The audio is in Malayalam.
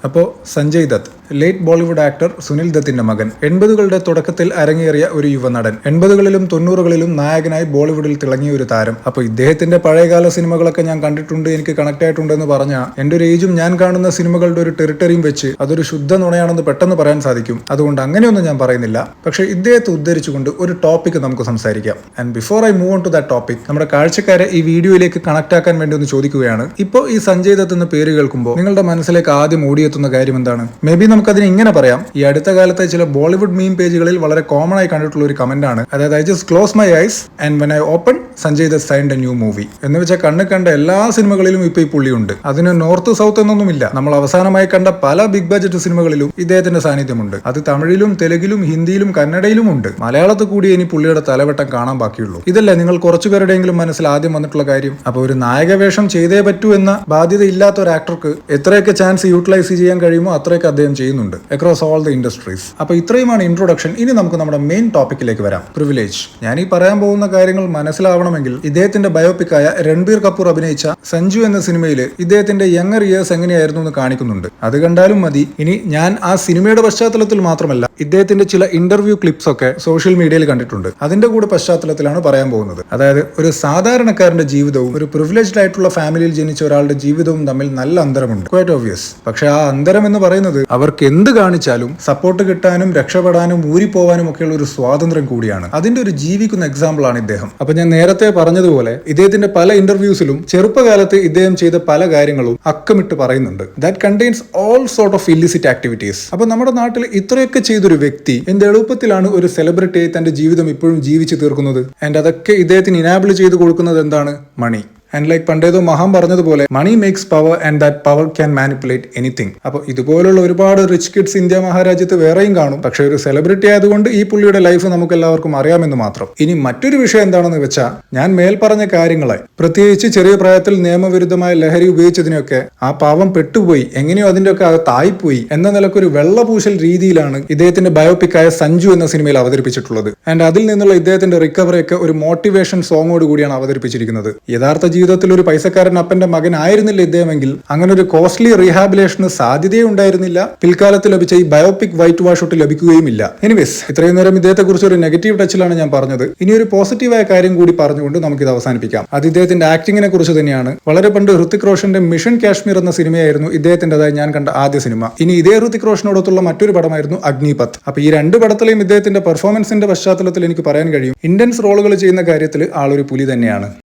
അപ്പോൾ സഞ്ജയ് ദത്ത് ലേറ്റ് ബോളിവുഡ് ആക്ടർ സുനിൽ ദത്തിന്റെ മകൻ 80കളുടെ തുടക്കത്തിൽ അരങ്ങേറിയ ഒരു യുവനടൻ 80കളിലും 90കളിലും നായകനായി ബോളിവുഡിൽ തിളങ്ങിയ ഒരു താരം. അപ്പോൾ ഇദ്ദേഹത്തിന്റെ പഴയകാല സിനിമകളൊക്കെ ഞാൻ കണ്ടിട്ടുണ്ട്, എനിക്ക് കണക്ട് ആയിട്ടുണ്ടെന്ന് പറഞ്ഞാൽ എൻ്റെ ഒരു ഏജും ഞാൻ കാണുന്ന സിനിമകളുടെ ഒരു ടെറിട്ടറിയും വെച്ച് അതൊരു ശുദ്ധ നുണയാണെന്ന് പെട്ടെന്ന് പറയാൻ സാധിക്കും. അതുകൊണ്ട് അങ്ങനെയൊന്നും ഞാൻ പറയുന്നില്ല. പക്ഷേ ഇദ്ദേഹത്തെ ഉദ്ധരിച്ചുകൊണ്ട് ഒരു ടോപ്പിക് നമുക്ക് സംസാരിക്കാം. And before I move on to that topic, നമ്മുടെ കാഴ്ചക്കാരെ ഈ വീഡിയോയിലേക്ക് കണക്ട് ആക്കാൻ വേണ്ടി ഒന്ന് ചോദിക്കുകയാണ്. ഇപ്പോൾ ഈ സഞ്ജയ് ദത്ത് എന്ന പേര് കേൾക്കുമ്പോൾ നിങ്ങളുടെ മനസ്സിലേക്ക് ആദ്യം ഓടിയെത്തുന്ന കാര്യം എന്താണ്? മേ ബി നമുക്കതിന് ഇങ്ങനെ പറയാം, ഈ അടുത്ത കാലത്തെ ചില ബോളിവുഡ് മീം പേജുകളിൽ വളരെ കോമൺ ആയി കണ്ടിട്ടുള്ള ഒരു കമന്റ് ആണ്, അതായത് I just close my eyes and when I open Sanjay Dutt signed A new movie എന്ന് വെച്ചാൽ കണ്ണ് കണ്ട എല്ലാ സിനിമകളിലും ഇപ്പൊ ഈ പുള്ളിയുണ്ട്. അതിന് നോർത്ത് സൗത്ത് എന്നൊന്നുമില്ല. നമ്മൾ അവസാനമായി കണ്ട പല ബിഗ് ബഡ്ജറ്റ് സിനിമകളിലും ഇദ്ദേഹത്തിന്റെ സാന്നിധ്യമുണ്ട്. അത് തമിഴിലും തെലുങ്കിലും ഹിന്ദിയിലും കന്നഡയിലും ഉണ്ട്. മലയാളത്തിൽ കൂടി ഇനി പുള്ളിയുടെ തലവട്ടം കാണാൻ ബാക്കിയുള്ളൂ. ഇതല്ലേ നിങ്ങൾ കുറച്ചുപേരുടെയെങ്കിലും മനസ്സിൽ ആദ്യം വന്നിട്ടുള്ള കാര്യം? അപ്പോൾ ഒരു നായക വേഷം ചെയ്തേ പറ്റൂ എന്ന ബാധ്യത ഇല്ലാത്ത ഒരു ആക്ടർക്ക് എത്രയൊക്കെ ചാൻസ് യൂട്ടിലൈസ് ചെയ്യാൻ കഴിയുമോ അത്രയൊക്കെ അദ്ദേഹം ചെയ്യുന്നുണ്ട് അക്രോസ് ഓൾ ദ ഇൻഡസ്ട്രീസ്. അപ്പോൾ ഇത്രയുമാണ് ഇൻട്രൊഡക്ഷൻ. ഇനി നമുക്ക് നമ്മുടെ മെയിൻ ടോപ്പിക്കിലേക്ക് വരാം, പ്രിവിലേജ്. ഞാൻ ഈ പറയാൻ പോകുന്ന കാര്യങ്ങൾ മനസ്സിലാവണമെങ്കിൽ ഇദ്ദേഹത്തിന്റെ ബയോപിക്കായ രൺബീർ കപൂർ അഭിനയിച്ച സഞ്ജു എന്ന സിനിമയിൽ ഇദ്ദേഹത്തിന്റെ യങ്ങർ ഇയേഴ്സ് എങ്ങനെയായിരുന്നു എന്ന് കാണിക്കുന്നുണ്ട്. അത് കണ്ടാലും മതി. ഇനി ഞാൻ ആ സിനിമയുടെ പശ്ചാത്തലത്തിൽ മാത്രമല്ല, ഇദ്ദേഹത്തിന്റെ ചില ഇന്റർവ്യൂ ക്ലിപ്സ് ഒക്കെ സോഷ്യൽ മീഡിയയിൽ കണ്ടിട്ടുണ്ട്. അതിന്റെ കൂടെ പശ്ചാത്തലത്തിലാണ് പറയാൻ പോകുന്നത്. അതായത് ഒരു സാധാരണക്കാരന്റെ ജീവിതവും ഒരു പ്രിവിലേജ്ഡ് ആയിട്ടുള്ള ഫാമിലിയിൽ ജനിച്ച ഒരാളുടെ ജീവിതവും തമ്മിൽ നല്ല അന്തരമുണ്ട്, ക്വൈറ്റ് ഓബ്വിയസ്. പക്ഷെ ആ അന്തരം എന്ന് പറയുന്നത് അവർക്ക് എന്ത് കാണിച്ചാലും സപ്പോർട്ട് കിട്ടാനും രക്ഷപ്പെടാനും ഊരിപ്പോവാനും ഒക്കെയുള്ള ഒരു സ്വാതന്ത്ര്യം കൂടിയാണ്. അതിന്റെ ഒരു ജീവിക്കുന്ന എക്സാമ്പിൾ ആണ് ഇദ്ദേഹം. അപ്പൊ ഞാൻ നേരത്തെ പറഞ്ഞതുപോലെ ഇദ്ദേഹത്തിന്റെ പല ഇന്റർവ്യൂസിലും ചെറുപ്പകാലത്ത് ഇദ്ദേഹം ചെയ്ത പല കാര്യങ്ങളും അക്കമിട്ട് പറയുന്നുണ്ട്. That contains all sort of illicit activities. അപ്പൊ നമ്മുടെ നാട്ടിൽ ഇത്രയൊക്കെ ചെയ്തൊരു വ്യക്തി എന്ത് എളുപ്പത്തിലാണ് ഒരു സെലിബ്രിറ്റിയായി തന്റെ ജീവിതം ഇപ്പോഴും ജീവിച്ചു തീർക്കുന്നത്? ആൻഡ് അതൊക്കെ ഇദ്ദേഹത്തിന് ഇനാബിൾ ചെയ്ത് കൊടുക്കുന്നത് എന്താണ്? മണി. ആൻഡ് ലൈക്ക് പണ്ടേതോ മഹാൻ പറഞ്ഞതുപോലെ money makes power and that power can manipulate anything. അപ്പോൾ ഇതുപോലുള്ള ഒരുപാട് റിച്ച് കിഡ്സ് ഇന്ത്യ മഹാരാജ്യത്ത് വേറെയും കാണും. പക്ഷെ ഒരു സെലിബ്രിറ്റി ആയതുകൊണ്ട് ഈ പുള്ളിയുടെ ലൈഫ് നമുക്ക് എല്ലാവർക്കും അറിയാമെന്ന് മാത്രം. ഇനി മറ്റൊരു വിഷയം എന്താണെന്ന് വെച്ചാൽ, ഞാൻ മേൽപ്പറഞ്ഞ കാര്യങ്ങളെ പ്രത്യേകിച്ച് ചെറിയ പ്രായത്തിൽ നിയമവിരുദ്ധമായ ലഹരി ഉപയോഗിച്ചതിനൊക്കെ ആ പാവം പെട്ടുപോയി, എങ്ങനെയോ അതിന്റെയൊക്കെ അകത്തായിപ്പോയി എന്ന നിലക്കൊരു വെള്ളപൂശൽ രീതിയിലാണ് ഇദ്ദേഹത്തിന്റെ ബയോപിക്കായ സഞ്ജു എന്ന സിനിമയിൽ അവതരിപ്പിച്ചിട്ടുള്ളത്. ആൻഡ് അതിൽ നിന്നുള്ള ഇദ്ദേഹത്തിന്റെ റിക്കവറി ഒക്കെ ഒരു മോട്ടിവേഷൻ സോങ്ങോട് കൂടിയാണ് അവതരിപ്പിച്ചിരിക്കുന്നത്. യഥാർത്ഥ ജീവിതത്തിൽ ഒരു പൈസക്കാരൻ അപ്പന്റെ മകനായിരുന്നില്ല ഇദ്ദേഹമെങ്കിൽ അങ്ങനെ ഒരു കോസ്റ്റ്ലി റീഹാബിലേഷന് സാധ്യതയേ ഉണ്ടായിരുന്നില്ല. പിൽക്കാലത്ത് ലഭിച്ച ഈ ബയോപിക് വൈറ്റ് വാഷ് ഔട്ട് ലഭിക്കുകയുമില്ല. എനിവേസ്, ഇത്രയും നേരം ഇദ്ദേഹത്തെ കുറിച്ച് ഒരു നെഗറ്റീവ് ടച്ചിലാണ് ഞാൻ പറഞ്ഞത്. ഇനി ഒരു പോസിറ്റീവായ കാര്യം കൂടി പറഞ്ഞുകൊണ്ട് നമുക്കിത് അവസാനിപ്പിക്കാം. അത് ഇദ്ദേഹത്തിന്റെ ആക്ടിങ്ങിനെ കുറിച്ച് തന്നെയാണ്. വളരെ പണ്ട് ഹൃത്തിക് റോഷന്റെ മിഷൻ കാശ്മീർ എന്ന സിനിമയായിരുന്നു ഇദ്ദേഹത്തിന്റേതായി ഞാൻ കണ്ട ആദ്യ സിനിമ. ഇനി ഇതേ ഹൃത്തിക് റോഷനോടൊത്തുള്ള മറ്റൊരു പടമായിരുന്നു അഗ്നിപത്ത്. അപ്പൊ ഈ രണ്ട് പടത്തിലെയും ഇദ്ദേഹത്തിന്റെ പെർഫോമൻസിന്റെ പശ്ചാത്തലത്തിൽ എനിക്ക് പറയാൻ കഴിയും, ഇന്റൻസ് റോളുകൾ ചെയ്യുന്ന കാര്യത്തിൽ ആളൊരു പുലി തന്നെയാണ്.